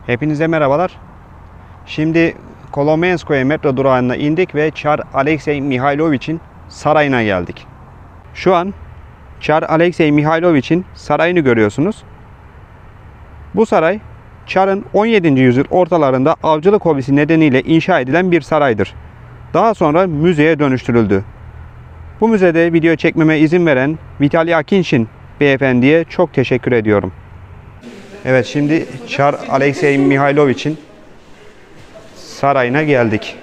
Hepinize merhabalar. Şimdi Kolomenskoye metro durağına indik ve Çar Alexey Mihailovich'in sarayına geldik. Şu an Çar Alexey Mihailovich'in sarayını görüyorsunuz. Bu saray Çar'ın 17. yüzyıl ortalarında avcılık hobisi nedeniyle inşa edilen bir saraydır. Daha sonra müzeye dönüştürüldü. Bu müzede video çekmeme izin veren Vitali Akinshin beyefendiye çok teşekkür ediyorum. Evet, şimdi Çar Alexey Mihailovich'in sarayına geldik.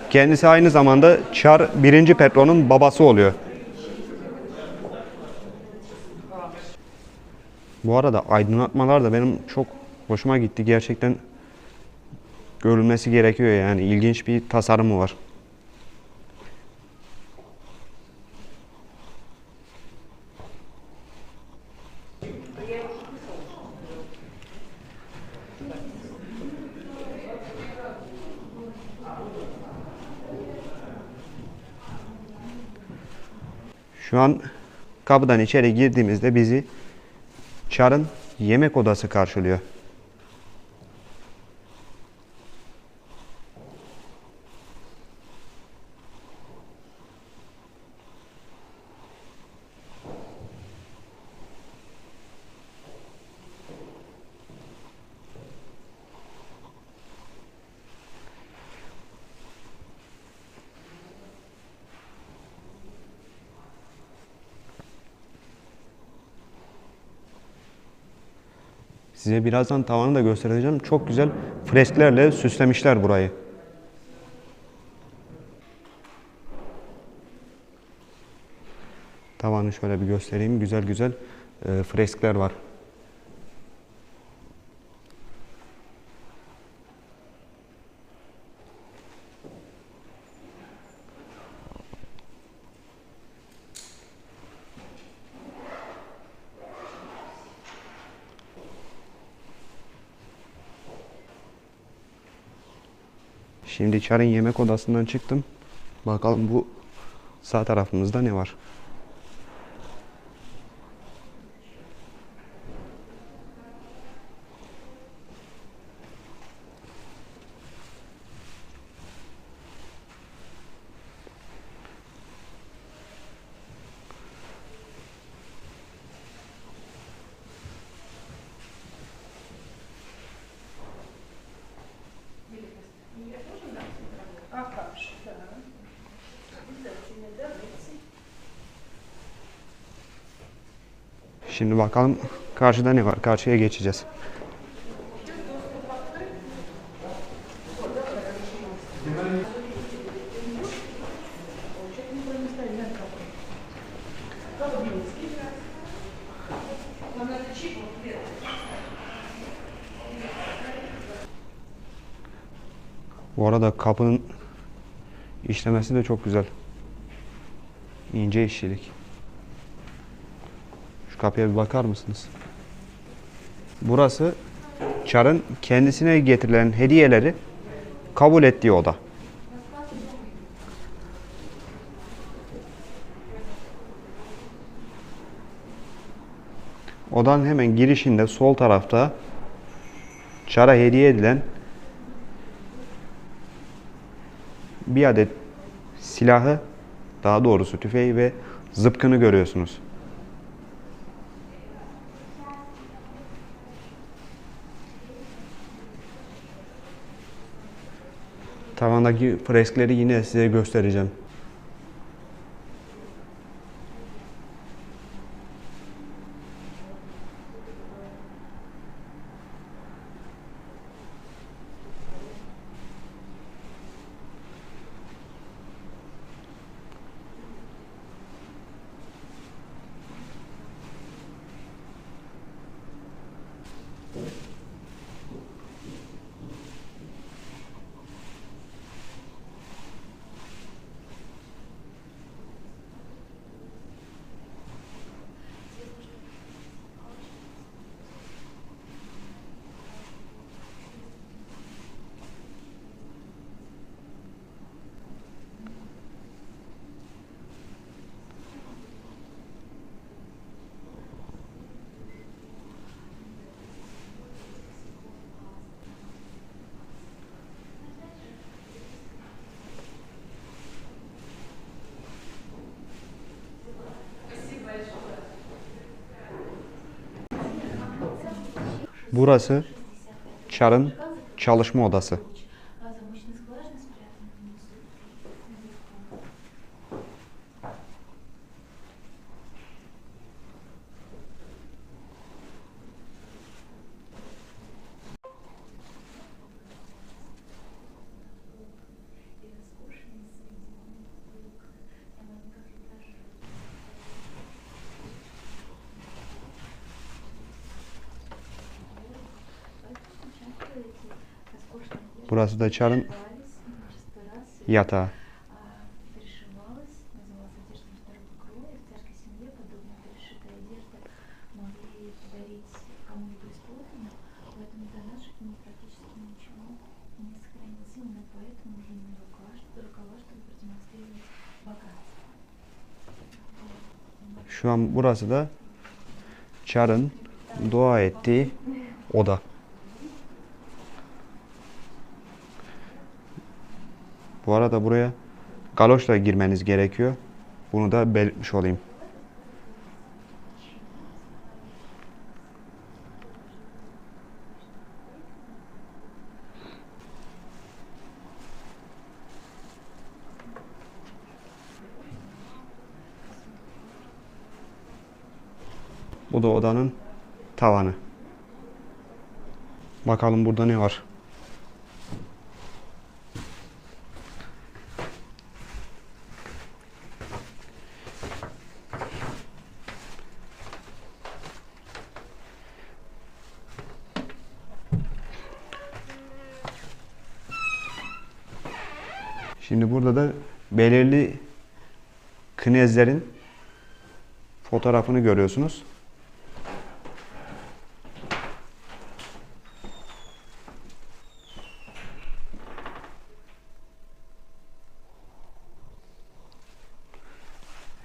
Kendisi aynı zamanda Çar 1. Petro'nun babası oluyor. Bu arada aydınlatmalar da benim çok hoşuma gitti. Gerçekten görülmesi gerekiyor yani. İlginç bir tasarımı var. Şu an kapıdan içeri girdiğimizde bizi Çar'ın yemek odası karşılıyor. Size birazdan tavanı da göstereceğim. Çok güzel fresklerle süslemişler burayı. Tavanı şöyle bir göstereyim. Güzel güzel freskler var. Şimdi Çar'ın yemek odasından çıktım. Bakalım bu sağ tarafımızda ne var? Şimdi bakalım karşıda ne var? Karşıya geçeceğiz. Bu arada kapının işlemesi de çok güzel. İnce işçilik. Şu kapıya bir bakar mısınız? Burası Çar'ın kendisine getirilen hediyeleri kabul ettiği oda. Odanın hemen girişinde sol tarafta Çar'a hediye edilen bir adet silahı, daha doğrusu tüfeği ve zıpkını görüyorsunuz. Tavandaki freskleri yine size göstereceğim. Burası Çar'ın çalışma odası. Burası da Çar'ın yatağı. Şu an burası da Çar'ın dua ettiği oda. Bu arada buraya galoşla girmeniz gerekiyor. Bunu da belirtmiş olayım. Bu da odanın tavanı. Bakalım burada ne var. Şimdi burada da belirli knezlerin fotoğrafını görüyorsunuz.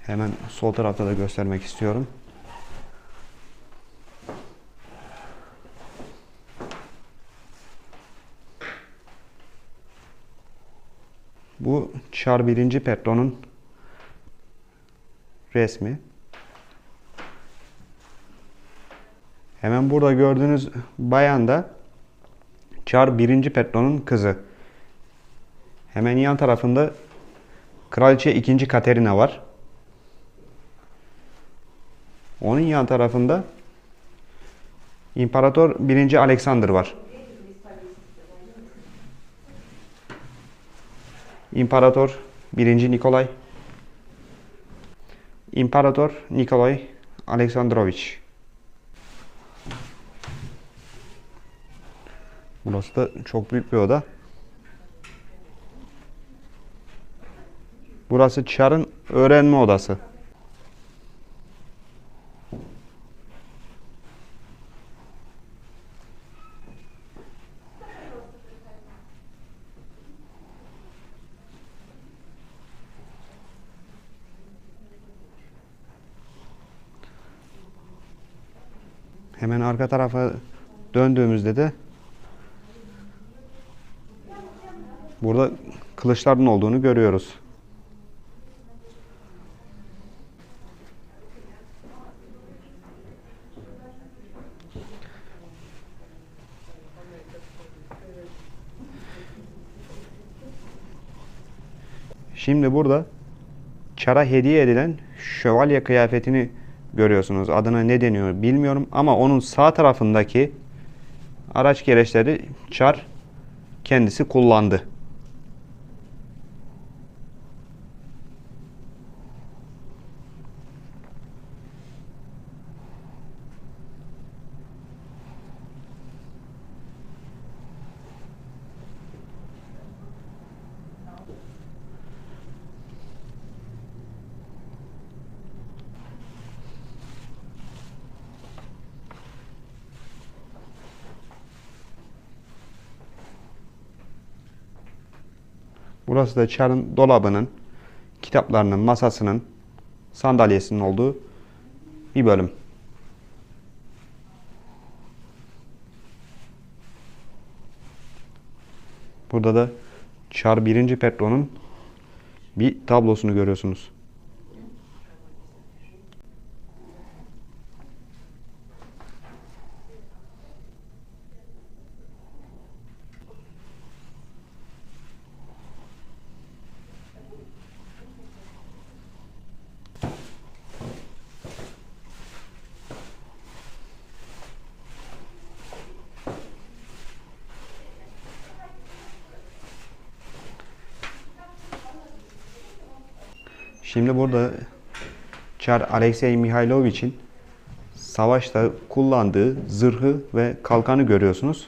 Hemen sol tarafta da göstermek istiyorum. Bu Çar 1. Petro'nun resmi. Hemen burada gördüğünüz bayan da Çar 1. Petro'nun kızı. Hemen yan tarafında Kraliçe 2. Katerina var. Onun yan tarafında İmparator 1. Alexander var. İmparator 1. Nikolay. İmparator Nikolay Aleksandrovich. Burası da çok büyük bir oda. Burası Çar'ın öğrenme odası. Hemen arka tarafa döndüğümüzde de burada kılıçların olduğunu görüyoruz. Şimdi burada Çar'a hediye edilen şövalye kıyafetini görüyorsunuz. Adına ne deniyor bilmiyorum ama onun sağ tarafındaki araç gereçleri Çar kendisi kullandı. Burası da Çar'ın dolabının, kitaplarının, masasının, sandalyesinin olduğu bir bölüm. Burada da Çar 1. Petro'nun bir tablosunu görüyorsunuz. Şimdi burada Çar Alexey Mihailovich'in savaşta kullandığı zırhı ve kalkanı görüyorsunuz.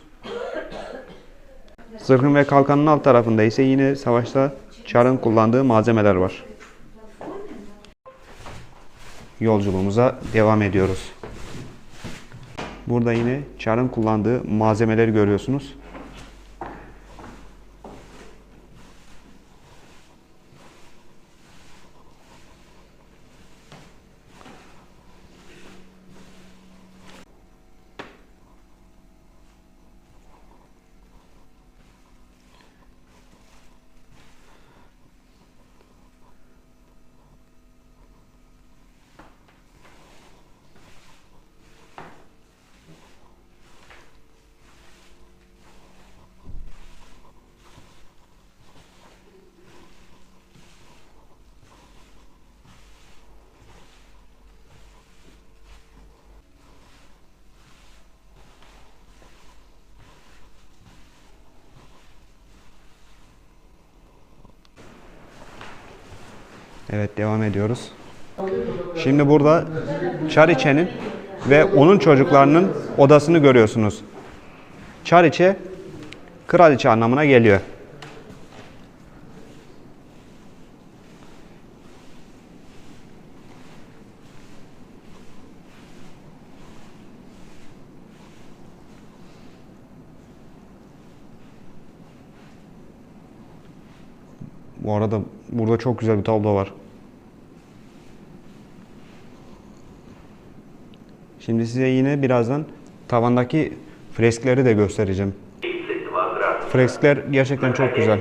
Zırhın ve kalkanın alt tarafında ise yine savaşta Çar'ın kullandığı malzemeler var. Yolculuğumuza devam ediyoruz. Burada yine Çar'ın kullandığı malzemeleri görüyorsunuz. Evet, devam ediyoruz. Şimdi burada Çariçe'nin ve onun çocuklarının odasını görüyorsunuz. Çariçe, kraliçe anlamına geliyor. Bu arada burada çok güzel bir tablo var. Şimdi size yine birazdan tavandaki freskleri de göstereceğim. Freskler gerçekten çok güzel.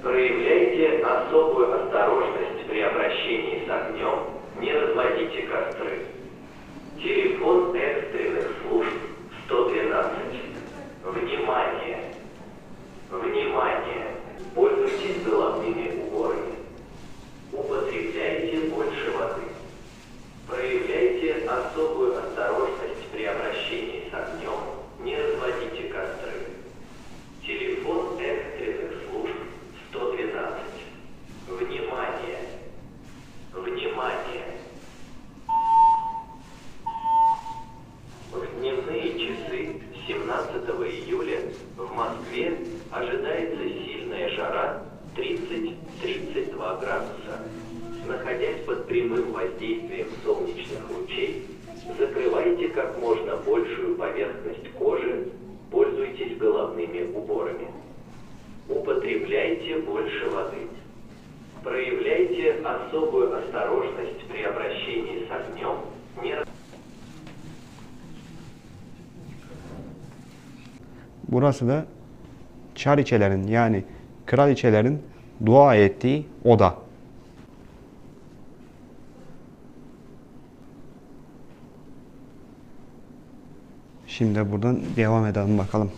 Проявляйте особую осторожность при обращении с огнем, не разводите костры. Телефон экстренных служб 112. Внимание! Внимание! Пользуйтесь головными уборами. Употребляйте больше воды. Проявляйте особую осторожность при обращении с огнем, не разводите костры. Телефон экстренных служб 112. Внимание! Внимание! В дневные часы 17 июля в Москве ожидается сильная жара 30-32 градуса. Находясь под прямым воздействием солнечных лучей, закрывайте как можно большую поверхность кожи, пользуйтесь головными уборами. Употребляйте больше воды. Проявляйте особую осторожность при обращении с огнем. Burası da Çariçelerin yani kraliçelerin dua ettiği oda. Şimdi buradan devam edelim bakalım.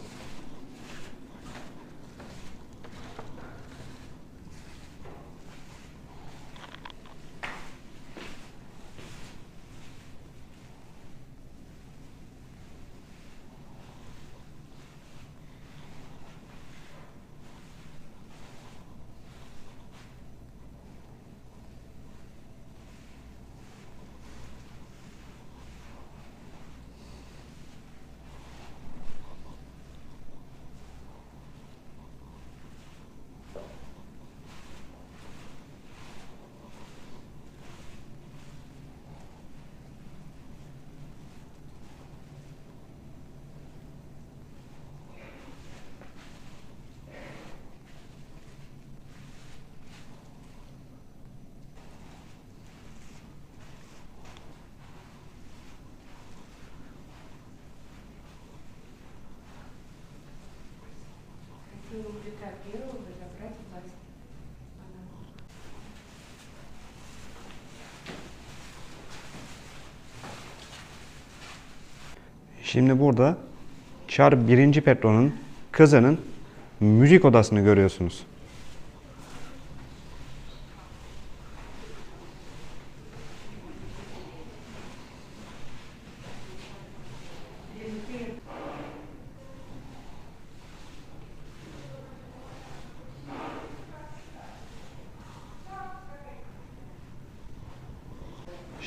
Петра Первого забрать власть. Şimdi burada Çar 1. Petro'nun kızının müzik odasını görüyorsunuz.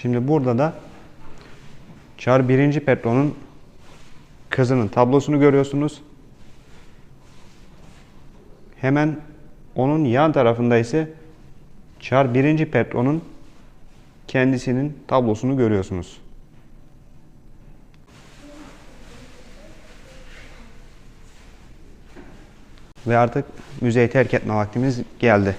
Şimdi burada da Çar 1. Petro'nun kızının tablosunu görüyorsunuz. Hemen onun yan tarafında ise Çar 1. Petro'nun kendisinin tablosunu görüyorsunuz. Ve artık müzeyi terk etme vaktimiz geldi.